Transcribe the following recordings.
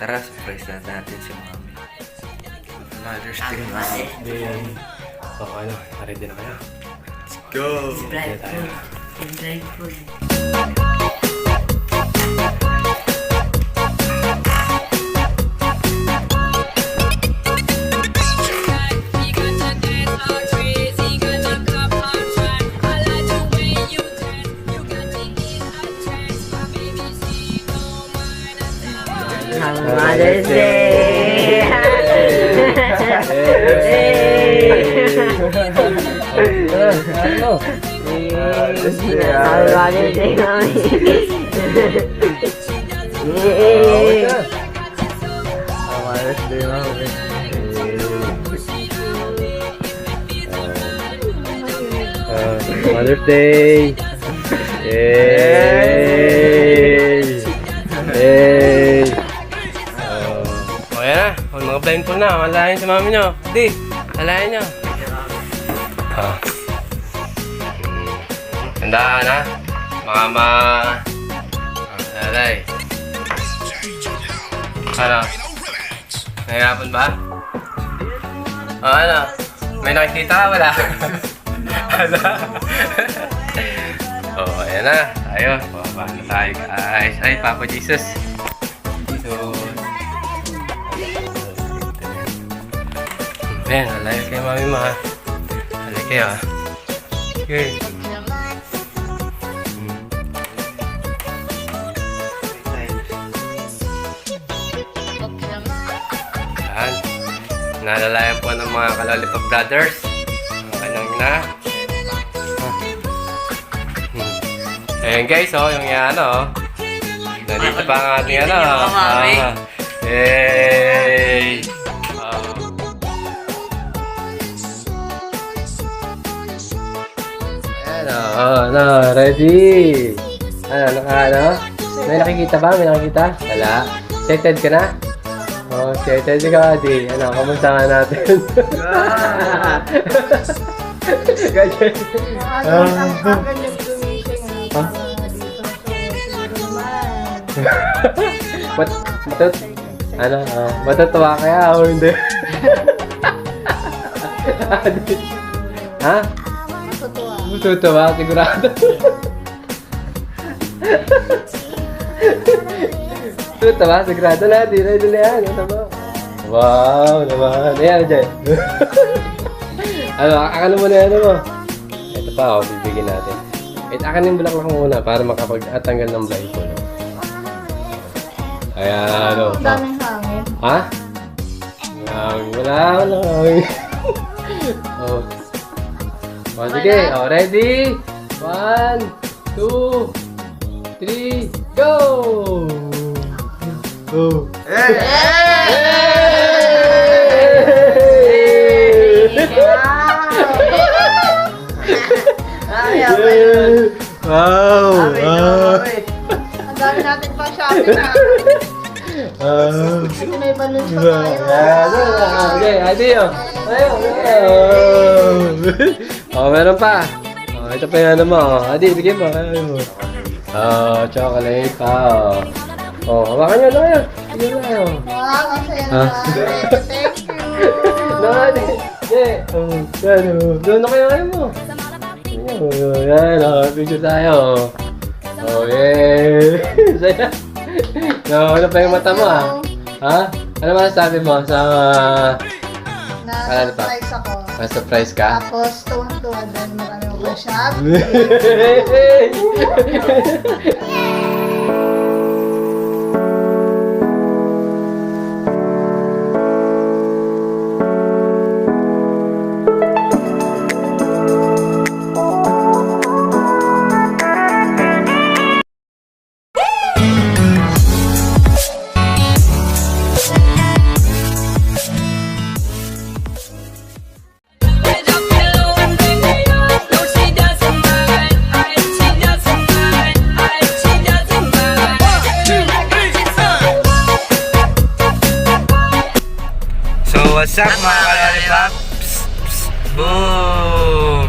Tara, surprise na natin si Mami. Mother's Day. So ano, ready na kayo? Let's go! Ready tayo. Mother's Day! Mother's Day, Mami! Mother's Day, Mami! Mother's Day! Yay! Yay! O yan na, mga blindfold na, malayan si mami nyo. Di, malayan nyo. Tandaan ha, baka alay. Ano? Nahihirapan ba? O ano? May nakikita ka? Wala? Wala? O, ayan na. Tayo. Bababa na tayo guys. Ay, Papa Jesus. Ayan, alay kayo mami ma. Alay kayo ha. Okay. Ayan. Nalalayan po ng mga Kalolipop Brothers. Anong na. Ayan guys, oh, yung yan, oh. Nandito pa ang ating ano. Yay! Ano, ready? Ano? May nakikita ba? May nakikita? Wala. Excited ka na? Oh, excited ka, di. Ano, kamusta ka natin? Ganyan. Matutuwa kaya o hindi? Ha? Matutuwa, sigurado. Matutuwa, sigurado na. Ready na yan. Ano ba? Wow, naman. Ayan, dyan. Ano, akala mo na yan mo. Ito pa, oh, bibigyan natin. Akanin mo lang muna para makapag-atanggal ng blindfold. Ayan, ano. Ang daming hangin. Ha? Wala. Oh. Oh, sige. Oh, ready? 1, 2, 3, go! Oh. Wow! Ang dami natin pang shopping na. May balloons pa tayo. Okay, adiyo. Oh, meron pa. Oh, ito pa yung ano mo. Adi, bigyan mo. Oh, chocolate pa. Oh, hawakan nyo lang yan. Bigyan mo yan. Wow, masaya na. Thank you. Adi. Doon na kayo mo. Yan, oh, picture tayo. Oh, yay! Saya. No, ano pa yung mata mo, ha? Ha? Ano masasabi mo sa... Na-surprise ako. Na-surprise ka? Tapos, tuwan-tuwan dahil marami akong shop. What's up mga kalolipop? Boom!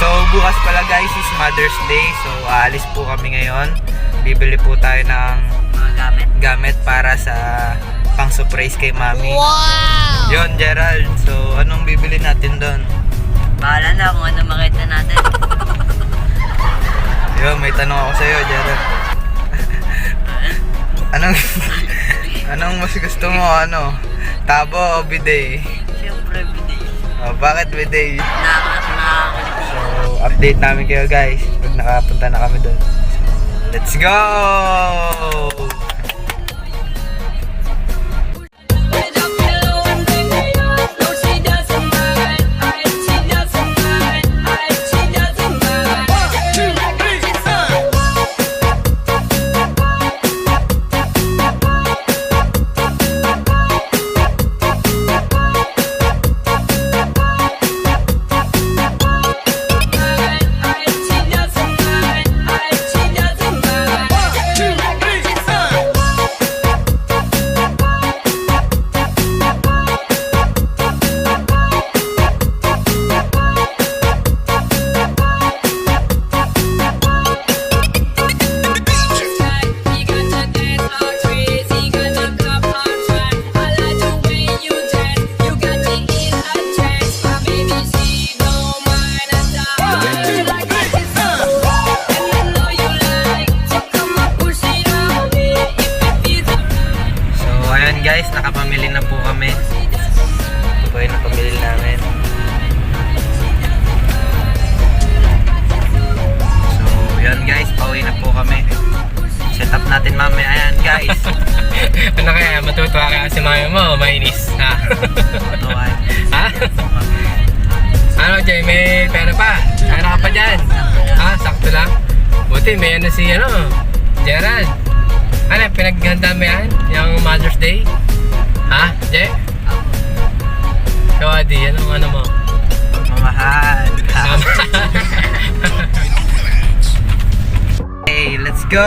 So bukas pala guys is Mother's Day. So aalis po kami ngayon. Bibili po tayo ng gamit para sa pang surprise kay Mami. Wow! Yun, Gerald. So, anong bibili natin doon? Bahala na kung ano makita natin. Yun, may tanong ako sa'yo, Gerald. Anong mas gusto mo, ano? Tabo o bidet? Siyempre, bidet. Oh, bakit bidet? Nakakalit. So, update namin kayo guys pag nakapunta na kami doon. Let's go! Guys, nakapamili na po kami. Ito po yung napamili namin. So, yun guys, pauwi na po kami. Set up natin mamaya. Ayan guys. Ano kaya? Matutuwa kaya si mami mo? Mainis. Ha? Matuwa. Ha? Ano, Jay? May pera pa? Ano ka pa dyan? Ha? Sakto lang? Buti, may ano si, Gerald. Ano, pinaghanda mo yan? Yung Mother's Day? Ha? Jay? Ikaw, Adi, ano mo? Mamahal. Hey, let's go!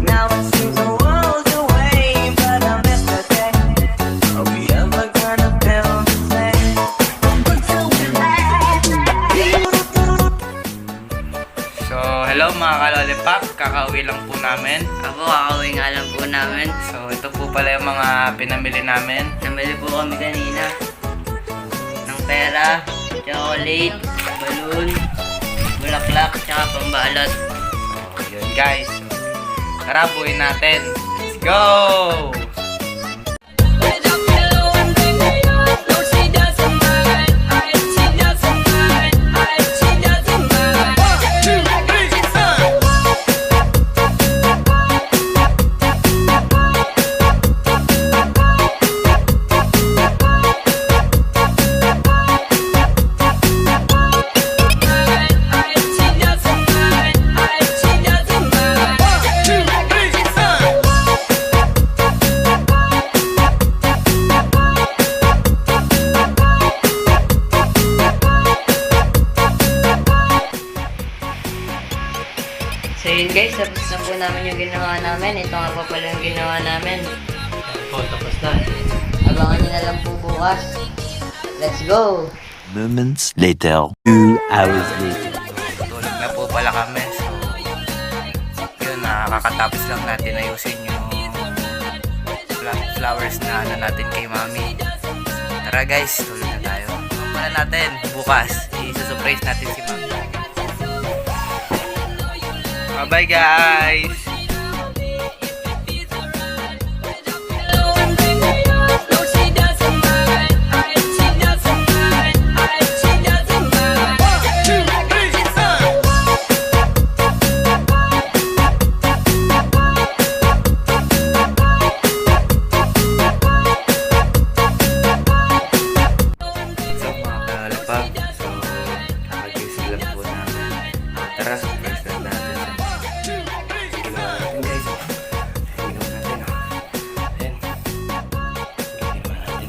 Now it seems the world's away, but I miss the day. Are we ever gonna build a thing? So, hello mga kalolipop. Kakauwi lang po namin. Ako, kakauwi nga lang po namin. So, ito po pala yung mga pinamili namin. Namili po kami kanina ng pera, chocolate, balloon, bulaklak, tsaka pambalot. So, yun guys. Tara, buuin natin. Let's go! So yun guys, tapos na po namin yung ginawa namin. Ito nga po pala yung ginawa namin. Tapos na. Abangan nyo na lang po bukas. Let's go! Moments later, 2 hours later. Tulog na po pala kami. So, yun, nakakatapos lang natin ayusin yung flowers na ano natin kay Mami. Tara guys, tulog na tayo. Pala natin, bukas, i-surprise natin si Mami. Bye guys! Tara, surprise na natin siya. Ginawa natin guys. Ginawa natin. Ayan. Ginawa natin.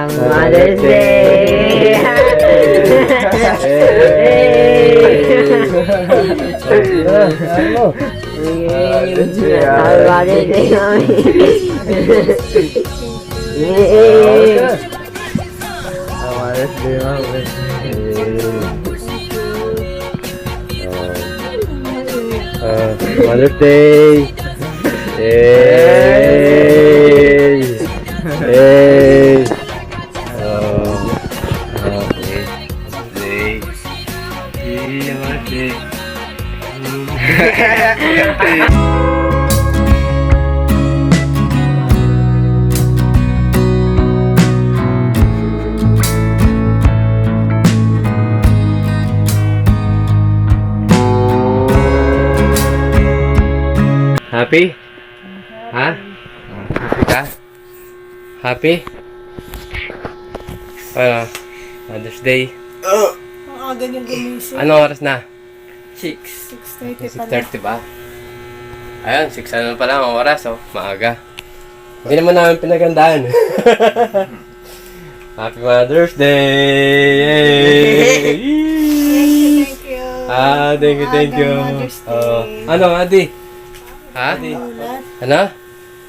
Mother's Day! Mother's Day, Mami! Mother's Day, Mami! Mother's Day! Yay! Yay! Okay. Mother's Day. Happy? Ha? Happy ka? Happy? Mother's Day. Ang aga niyang gumising. Ano oras na? 6:30 pala. 6:30 ba? Ayun, 6 ano pa lang ang oras, oh. Maaga. Hindi naman namin pinagandaan. Happy Mother's Day! Yay! Thank you. Thank you. Mother's Day. Ano, Adi? Ha? Ulat. Ano?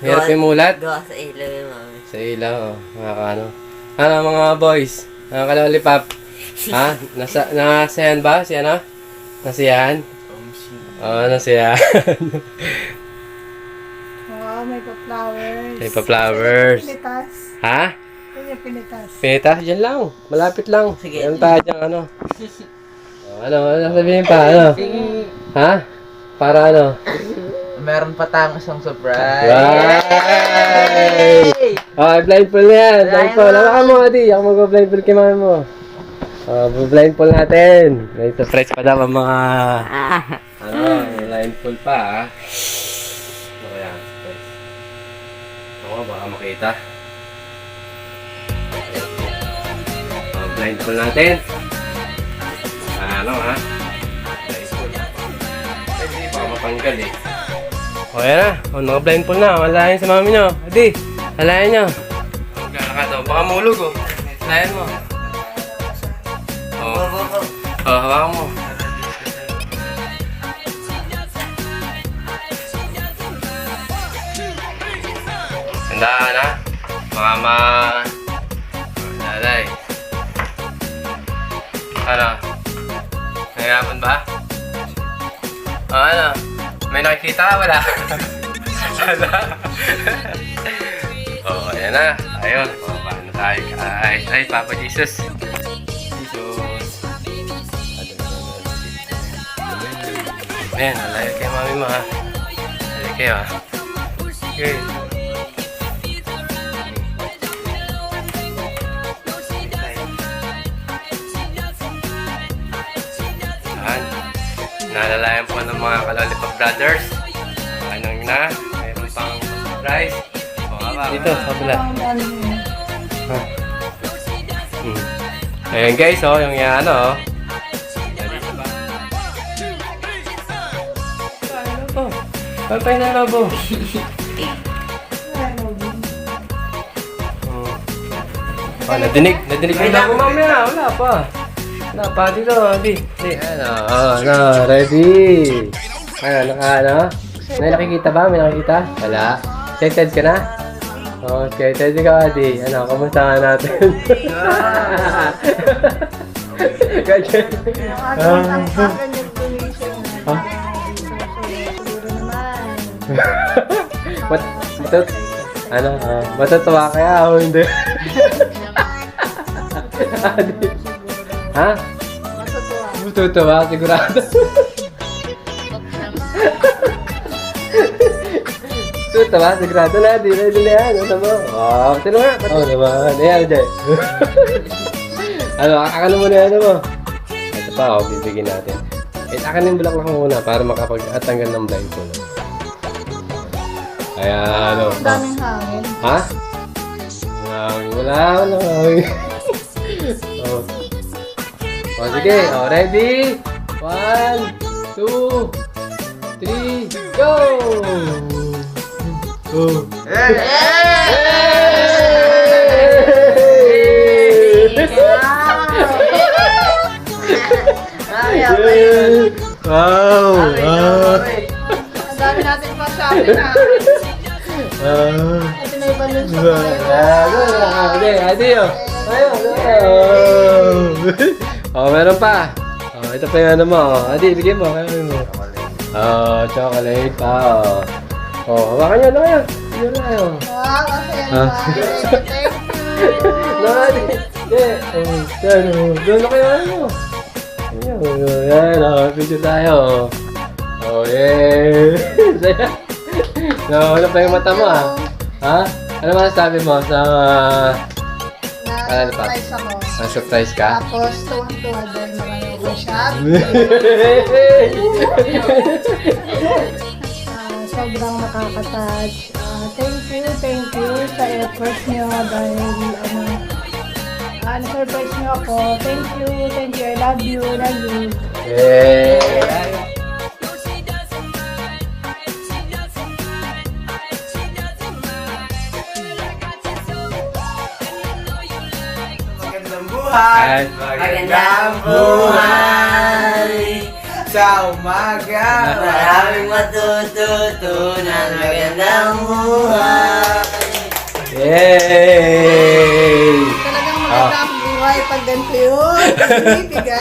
Hirap yung mulat? Gawa sa ilaw yung mami. Sa ilaw, oh. Ano? Ano mga boys? Ano ka lollipop? Ha? Nasiyan ba? Si ano? Nasiyan? Nasiyan. Wow, may pa-flowers. May pa-flowers. Pinitas. Ha? Kanya pinitas. Pinitas? Diyan lang. Malapit lang. Sige. Yan tayo dyan, ano? Ano sabihin pa? Ano? Ha? Para ano? Meron pa tayong isang surprise. Right! Okay, blindfold na yan. Blindfold. Hawakan mo, Adi. Ako mag-blindfold kay mami mo. Blindfold natin. May surprise pa daw ang mga... blindfold pa, ha? Ano kaya? Ako, baka makita. Blindfold natin. Ano, ha? Blindfold. Hindi pa mapanggal, eh. O, yan na. O, naka-blindfold na. Walayan sa mami nyo. Adi, walayan nyo. Maglalakad, o. Baka mulog, o. Walayan mo. O, hawakan mo. Tandaan, ha? Baka lalay. Ano? Nahirapan ba? Ano? May nakikita? Wala? Wala? Ayan na. Ayun. Paano tayo? Ay, Papa Jesus. Jesus. Ayan, nalayo kay mami mo, ha? Nalayo kayo, ha? Okay. Ayan. Nalalayan po ng mga Kalolipop Brothers. Anong na? Mayroon pang surprise. Dito, sa pula. Ayan guys, oh, yung yan, oh. Papay na lobo. Oh, nadinig na lobo mamaya. Wala pa. Wala pa dito, Adi. Ano, ready. Ano? May nakikita ba? May nakikita? Wala. Excited ka na? Oh, excited ka, Adi. Ano, kamusta ka natin? Ganyan. Ang aga niyang gumising. Siguro naman. Matutuwa kaya o hindi? Adi. Ha? Matutuwa. Matutuwa, sigurado. Matutuwa, sigurado na. Di na yan. Ano mo? Oh, sino nga? Oo naman. Ayan, Jay. Akala mo na ano mo? Ito pa, bibigyan natin. Akanin mo lang muna para makapag-atanggal ng blindfold. Ayan, ano. Ang daming hangin. Ha? Wala. Oh. Oh, sige. Oh, ready? 1, 2, 3, go! Oh. Hey! Wow! Wow! Ang dami natin pa shopping ha. Ito na yung balloons pa tayo. Adi, oh. Ayun, oh, meron pa. Oh, ito pa yung ano mo. Adi, bigyan mo. Kaya mo. Oh, chocolate pa. Oh, hawakan nyo na kayo. Yun na yun. Wow, masaya naman. Thank you. No, Adi. Doon na kayo. Ano? Yan, oh. Picture tayo. Oh, yeah. Saya. No, ano pa yung mata mo, ah? Ha? Ano masasabi mo sa... Ano pa? Na-surprise ako. Na-surprise ka? Tapos, tuwang-tuwa dahil marami akong shopping. Sobrang nakaka-touch. Thank you sa efforts nyo dahil na-surprise nyo ako. Thank you, I love you. Yeah. Magandang buhay! Magandang buhay! Sa umaga, maraming matututunan. Magandang buhay! Yay! Talagang maganda ang buhay pag ganito yun. Bibigay.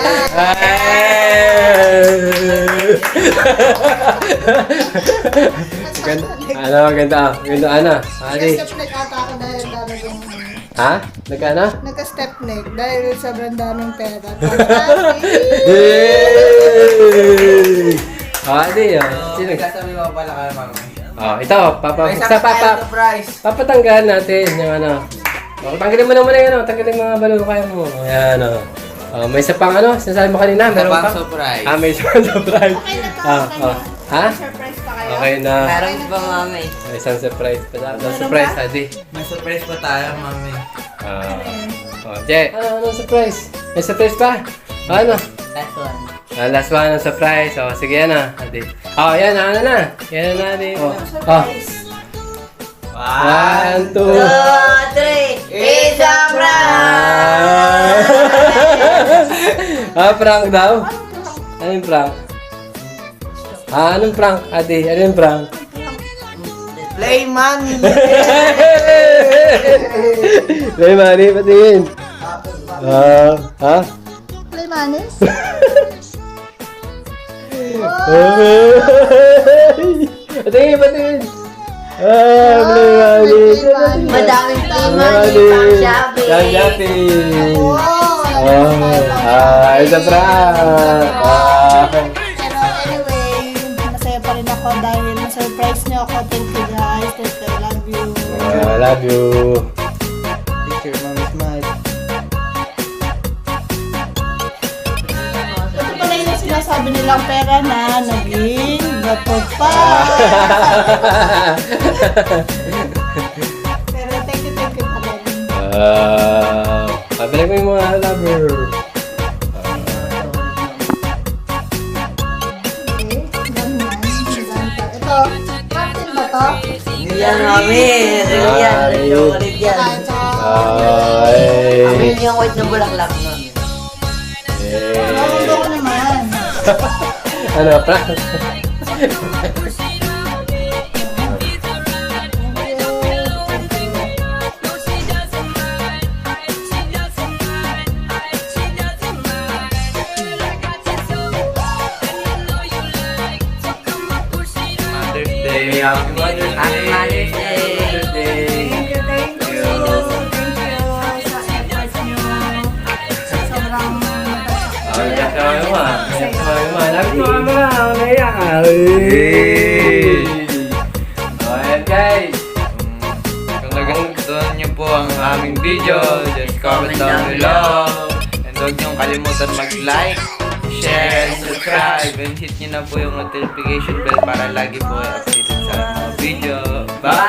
Ganda. Ganda, Ana. Ali. Nagka-step neck ata ako dahil dami kong Ha? Nagkano? nagka-step neck dahil sobrang daming pera. Yay! Ali, oh. Sino? Sabi mo pala ka naman. Oh, ito. Papatanggalan natin yung ano. Oh, tanggalin mo na muna yun, oh. Tanggalin mga balon kaya mo. Ayan, oh. Oh, may isa pang ano? Sinasabi mo kanina, meron pa? surprise. Ah, may isa pang surprise. Okay na to. Oh. Ha? Surprise pa kayo? Okay na. Meron pa mami. May isang surprise pa. Surprise, Adi. May surprise pa tayo, mami. Je, anong surprise? May surprise pa? Ano? Last one. Last one ang surprise. Oh, sige yan na, Adi. Oh, yan na, ano na? Yan na, Adi. Oh. One, two. 2, 3, isang Prank daw? Anong prank? Anong prank, Adi? Anong prank? Play money! May money, patingin. Ha? Play money? Patingin. Play money. Madaming Money. Shopee. Shopee. Oh, It's a prank. Pero anyway, masaya pa rin ako dahil na-surprise niyo ako. Thank you guys. Thank you. I love you. I love you. Picture, mami, smile. Ito pala yung sinasabi nilang pera na naging bato pa. Pero thank you pa rin. Pabalik mo yung mga lover. Okay, ganyan. Ito, captain ba to? Yan mami. Real yan. Chocolate yan. Amin Ay. yung white na bulaklak nun. Nakundo ko naman. Ano, prank? Mother's Day. Happy Mother's Happy Mother's Day. Thank you. Thank you sa efforts nyo. Sobrang Sabi mo ah. Lapit mo ka mga. Naiyak ka. Ayan guys. Kung nagustuhan niyo po ang aming video, just comment down below. And huwag niyong kalimutan mag-like, share, and subscribe. And hit niyo na po yung notification bell para lagi po kayo updated sa mga video. Bye!